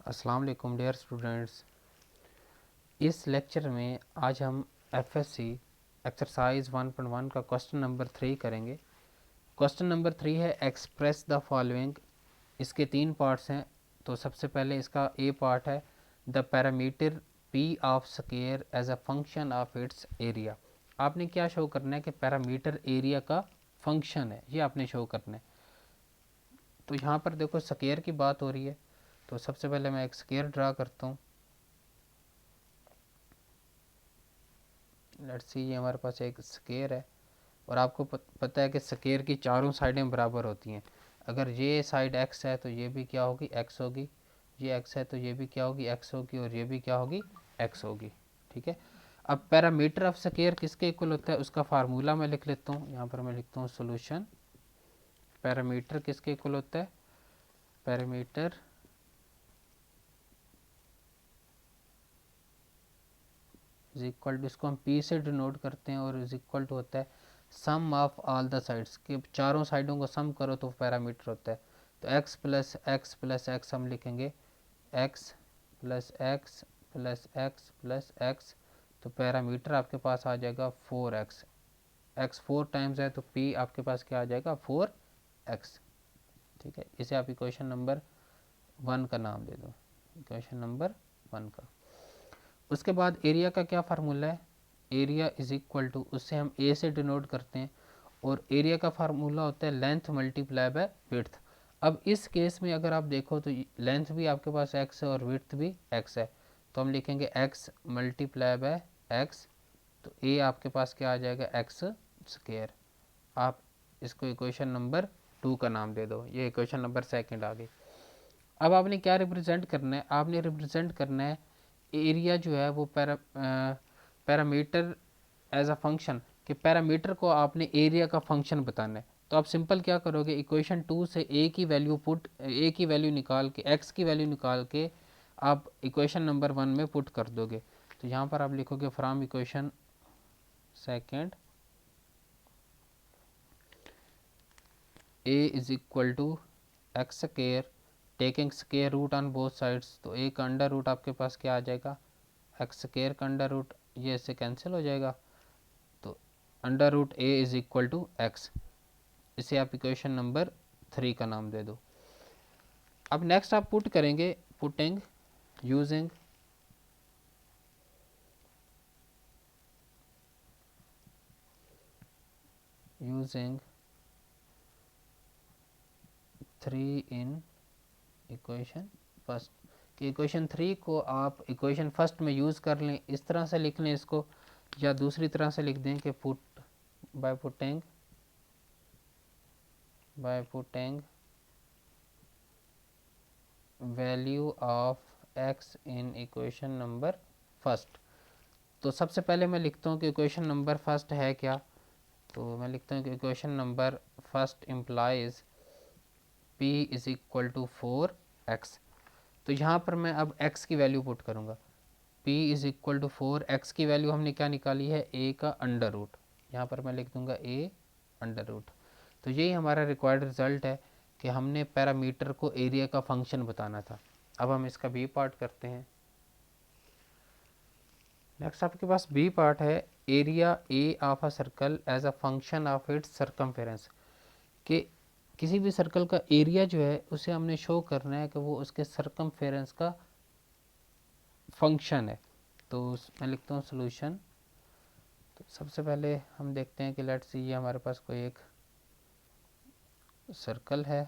अस्सलाम वालेकुम dear students. इस लेक्चर में आज हम एफएससी एक्सरसाइज 1.1 का क्वेश्चन नंबर 3 करेंगे। क्वेश्चन नंबर 3 है एक्सप्रेस द फॉलोइंग। इसके 3 पार्ट्स हैं। तो सबसे पहले इसका ए पार्ट है the parameter P of square as a function of its area. आपने क्या शो करना है कि पैरामीटर एरिया का फंक्शन है, ये आपने शो करना है। तो यहाँ पर देखो स्क्वायर की बात हो रही है, तो सबसे पहले मैं एक स्क्वायर ड्रा करता हूँ। लेट्स सी, ये हमारे पास एक स्क्वायर है और आपको पता है कि स्क्वायर की चारों साइडें बराबर होती हैं। अगर ये साइड x है तो ये भी क्या होगी, x होगी। ये x है तो ये भी क्या होगी, x होगी। और ये भी क्या होगी, x होगी। ठीक है। अब पैरामीटर ऑफ स्क्वायर किसके इक्वल होता है, उसका फार्मूला मैं लिख लेता हूँ। यहाँ पर मैं लिखता हूँ सोल्यूशन। पैरामीटर किसके इक्वल होता है, पैरामीटर इज इक्वल टू, इसको हम p से डिनोट करते हैं और इज इक्वल टू होता है सम ऑफ ऑल द साइड्स, के चारों साइडों को सम करो तो पैरामीटर होता है। तो x plus x plus x हम लिखेंगे x plus x plus x plus x. तो पैरामीटर आपके पास आ जाएगा 4x। x 4 टाइम्स है तो p आपके पास क्या आ जाएगा, 4x। ठीक है, इसे आप इक्वेशन नंबर 1 का नाम दे दो, इक्वेशन नंबर 1 का। उसके बाद एरिया का क्या फार्मूला है, एरिया इज इक्वल टू, उससे हम ए से डिनोट करते हैं और एरिया का फार्मूला होता है लेंथ मल्टीप्लाई बाय विड्थ। अब इस केस में अगर आप देखो तो लेंथ भी आपके पास x है और विड्थ भी x है, तो हम लिखेंगे x मल्टीप्लाई बाय x। तो ए आपके पास क्या आ जाएगा, x स्क्वायर। आप इसको इक्वेशन नंबर 2 का नाम दे दो, ये इक्वेशन नंबर 2 आ गई। अब आपने क्या रिप्रेजेंट करना है, आपने रिप्रेजेंट करना है एरिया जो है वो पैरामीटर एज अ फंक्शन, कि पैरामीटर को आपने एरिया का फंक्शन बताना है। तो आप सिंपल क्या करोगे, इक्वेशन 2 से ए की वैल्यू निकाल के, एक्स की वैल्यू निकाल के आप इक्वेशन नंबर 1 में पुट कर दोगे। तो यहाँ पर आप लिखोगे from equation second A is equal to X square taking square root on both sides. तो ए का अंडर रूट आपके पास क्या आ जाएगा, एक्स स्क्वायर का अंडर रूट, ये इससे कैंसिल हो जाएगा। तो under root A is equal to X, इसे आप इक्वेशन नंबर 3 का नाम दे दो। अब नेक्स्ट आप पुट करेंगे, putting using using 3 in equation first. कि इक्वेशन 3 को आप इक्वेशन फर्स्ट में यूज़ कर लें, इस तरह से लिख लें इसको, या दूसरी तरह से लिख दें कि put buy putting value of x in equation number first. तो सबसे पहले मैं लिखता हूँ कि इक्वेशन नंबर फर्स्ट है क्या। तो मैं लिखता हूँ कि equation number first implies p is equal to 4x। तो यहाँ पर मैं अब x की वैल्यू पुट करूँगा, p is equal to 4x की वैल्यू हमने क्या निकाली है, a का अंडर रूट। यहाँ पर मैं लिख दूँगा a अंडर रूट। तो यही हमारा रिक्वायर्ड रिजल्ट है कि हमने पैरामीटर को एरिया का फंक्शन बताना था। अब हम इसका बी पार्ट करते हैं। नेक्स्ट आपके पास बी पार्ट है area A of a circle as a function of its circumference. कि किसी भी सर्कल का एरिया जो है उसे हमने शो करना है कि वो उसके सर्कमफेरेंस का फंक्शन है। तो मैं लिखता हूँ सोल्यूशन। तो सबसे पहले हम देखते हैं कि लेट्स सी, ये हमारे पास कोई एक सर्कल है।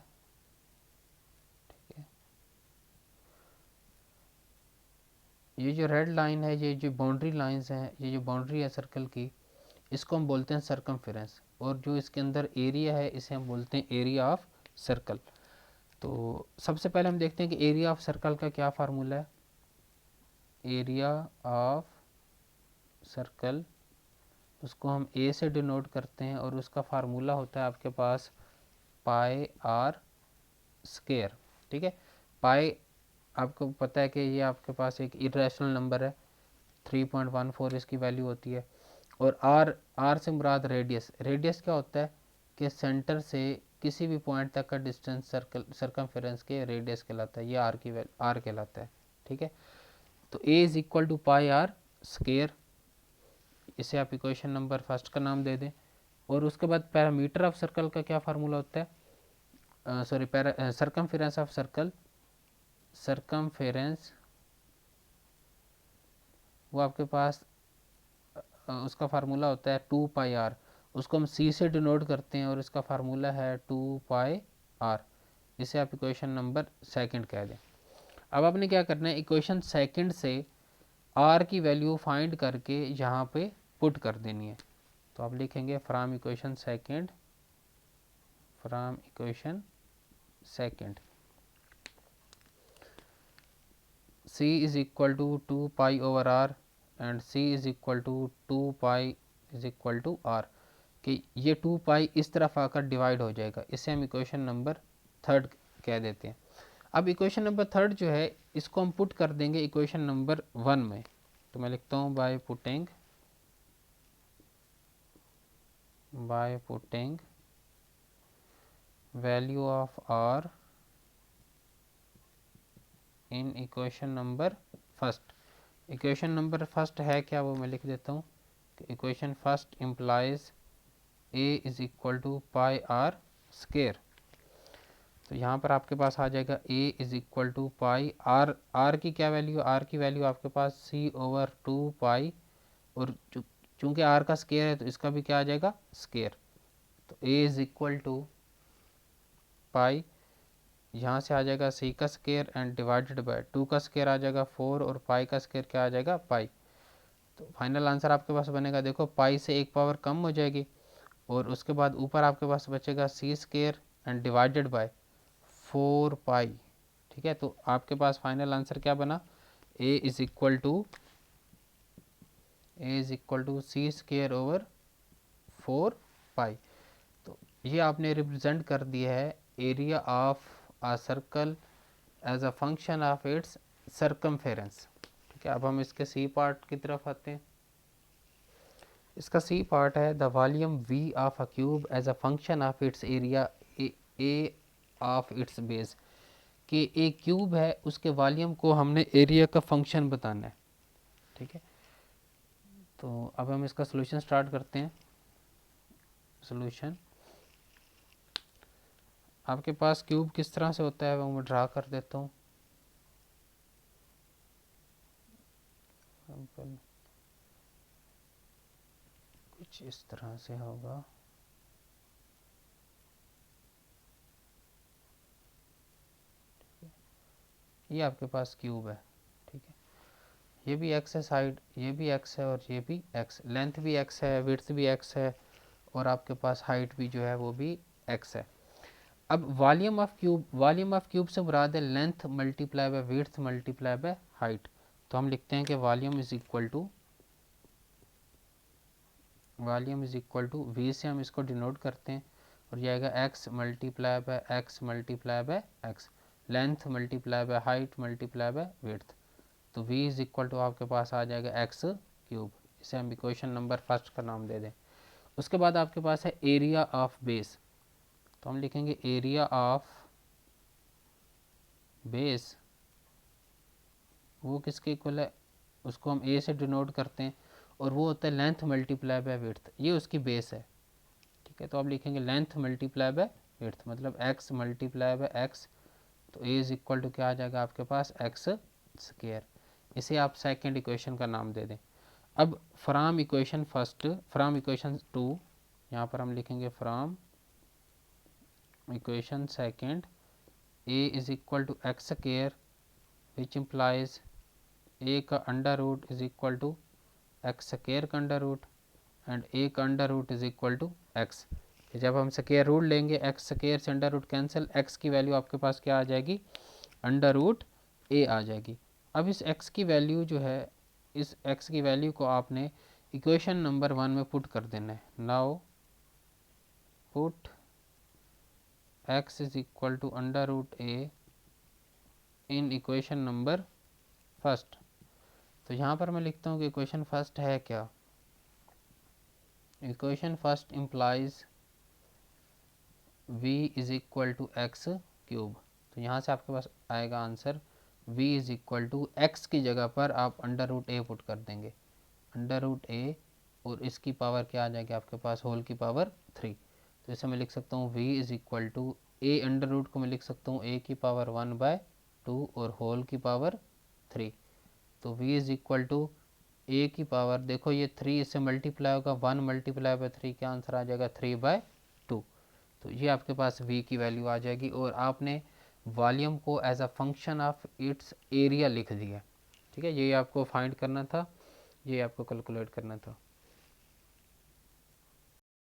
ठीक है, ये जो रेड लाइन है, ये जो बाउंड्री लाइंस हैं, ये जो बाउंड्री है सर्कल की, इसको हम बोलते हैं सर्कमफेरेंस। और जो इसके अंदर एरिया है इसे हम बोलते हैं एरिया ऑफ सर्कल। तो सबसे पहले हम देखते हैं कि एरिया ऑफ सर्कल का क्या फार्मूला है। एरिया ऑफ सर्कल, उसको हम ए से डिनोट करते हैं और उसका फार्मूला होता है आपके पास पाई आर स्क्वायर। ठीक है, पाई आपको पता है कि ये आपके पास एक इरेशनल नंबर है, 3.14 इसकी वैल्यू होती है। और आर से मुराद रेडियस। रेडियस क्या होता है कि सेंटर से किसी भी पॉइंट तक का डिस्टेंस सर्कमफेरेंस के रेडियस कहलाता है, ये आर कहलाता है। ठीक है, तो A is equal to pi R square, इसे आप इक्वेशन नंबर फर्स्ट का नाम दे दें। और उसके बाद पैरामीटर ऑफ सर्कल का क्या फार्मूला होता है, sorry circumference of circle, circumference वो आपके पास उसका फार्मूला होता है 2 पाई आर, उसको हम सी से डिनोट करते हैं और इसका फार्मूला है 2 पाई आर, इसे आप इक्वेशन नंबर सेकंड कह दें। अब आपने क्या करना है, इक्वेशन सेकंड से आर की वैल्यू फाइंड करके यहाँ पे पुट कर देनी है। तो आप लिखेंगे from equation second, from equation second c is equal to 2 pi over r and c is equal to 2 pi is equal to r, कि ये 2 पाई इस तरफ आकर डिवाइड हो जाएगा, इसे हम इक्वेशन नंबर थर्ड कह देते हैं। अब इक्वेशन नंबर थर्ड जो है इसको हम पुट कर देंगे इक्वेशन नंबर वन में। तो मैं लिखता हूँ by putting value of r in equation number first. Equation number first है क्या, वो मैं लिख देता हूँ। Equation first implies a is equal to pi R square. तो यहाँ पर आपके पास आ जाएगा a is equal to pi R, R की क्या वैल्यू, आर की वैल्यू आपके पास c ओवर 2 पाई, और चूँकि आर का स्केयर है तो इसका भी क्या आ जाएगा स्केयर। तो a इज इक्वल टू पाई, यहाँ से आ जाएगा c का स्केयर एंड डिवाइडेड बाय 2 का स्केयर आ जाएगा 4 और पाई का स्केयर क्या आ जाएगा पाई। तो फाइनल आंसर आपके पास बनेगा, देखो पाई से एक पावर कम हो जाएगी और उसके बाद ऊपर आपके पास बचेगा c square and divided by 4 पाई। ठीक है, तो आपके पास फाइनल आंसर क्या बना, a is equal to c square over 4 pi. तो ये आपने रिप्रेजेंट कर दिया है area of a circle as a function of its circumference। ठीक है, अब हम इसके सी पार्ट की तरफ आते हैं। इसका सी पार्ट है the volume v of a cube as a function of its area a of its base, कि एक क्यूब है उसके वॉल्यूम को हमने एरिया का फंक्शन बताना है। ठीक है, तो अब हम इसका सोल्यूशन स्टार्ट करते हैं। सोल्यूशन, आपके पास क्यूब किस तरह से होता है वो मैं ड्रा कर देता हूँ। कुछ इस तरह से होगा। ये आपके पास क्यूब है। ठीक है, ये भी एक्स है साइड, ये भी एक्स है और ये भी एक्स, लेंथ भी एक्स है, विड्थ भी एक्स है और आपके पास हाइट भी जो है वो भी एक्स है। अब वॉल्यूम ऑफ क्यूब से मुराद है length multiply by width multiply by height. तो हम लिखते हैं कि volume is equal to V से हम इसको डिनोट करते हैं और ये आएगा X multiply by X multiply by X, length multiply by height multiply by width. तो v इज इक्वल टू आपके पास आ जाएगा एक्स क्यूब, इसे हम इक्वेशन नंबर फर्स्ट का नाम दे दें। उसके बाद आपके पास है एरिया ऑफ बेस। तो हम लिखेंगे एरिया ऑफ बेस, वो किसके इक्वल है, उसको हम a से डिनोट करते हैं और वो होता है लेंथ मल्टीप्लाई बाय विड्थ, ये उसकी बेस है। ठीक है, तो आप लिखेंगे लेंथ मल्टीप्लाई बाय विड्थ मतलब x मल्टीप्लाई बाय एक्स। तो a इज इक्वल टू क्या आ जाएगा आपके पास एक्स स्क्वायर, इसे आप सेकेंड इक्वेशन का नाम दे दें। अब फ्रॉम इक्वेशन टू, यहाँ पर हम लिखेंगे from equation second a is equal to X square which implies a का under root is equal to X square का अंडर रूट एंड a का under root is equal to X. जब हम square root लेंगे X square से under root cancel, x की value आपके पास क्या आ जाएगी अंडर रूट a आ जाएगी। अब इस x की वैल्यू जो है, इस x की वैल्यू को आपने इक्वेशन नंबर वन में पुट कर देना है। Now put x is equal to under root a in equation number first. तो यहाँ पर मैं लिखता हूँ कि इक्वेशन फर्स्ट है क्या, equation first implies v is equal to X cube. तो यहाँ से आपके पास आएगा answer v is equal to X की जगह पर आप अंडर रूट ए पुट कर देंगे, अंडर रूट ए, और इसकी पावर क्या आ जाएगी आपके पास, होल की पावर 3। तो इसे मैं लिख सकता हूँ v is equal to A under root को मैं लिख सकता हूँ a की पावर 1/2 और होल की पावर 3। तो v is equal to a की पावर, देखो ये 3 इससे मल्टीप्लाई होगा, 1 मल्टीप्लाई बाय 3 क्या आंसर आ जाएगा 3/2। तो ये आपके पास v की वैल्यू आ जाएगी और आपने वॉल्यूम को as a function of its area लिख दिया। ठीक है, ये आपको फाइंड करना था, ये आपको कैलकुलेट करना था।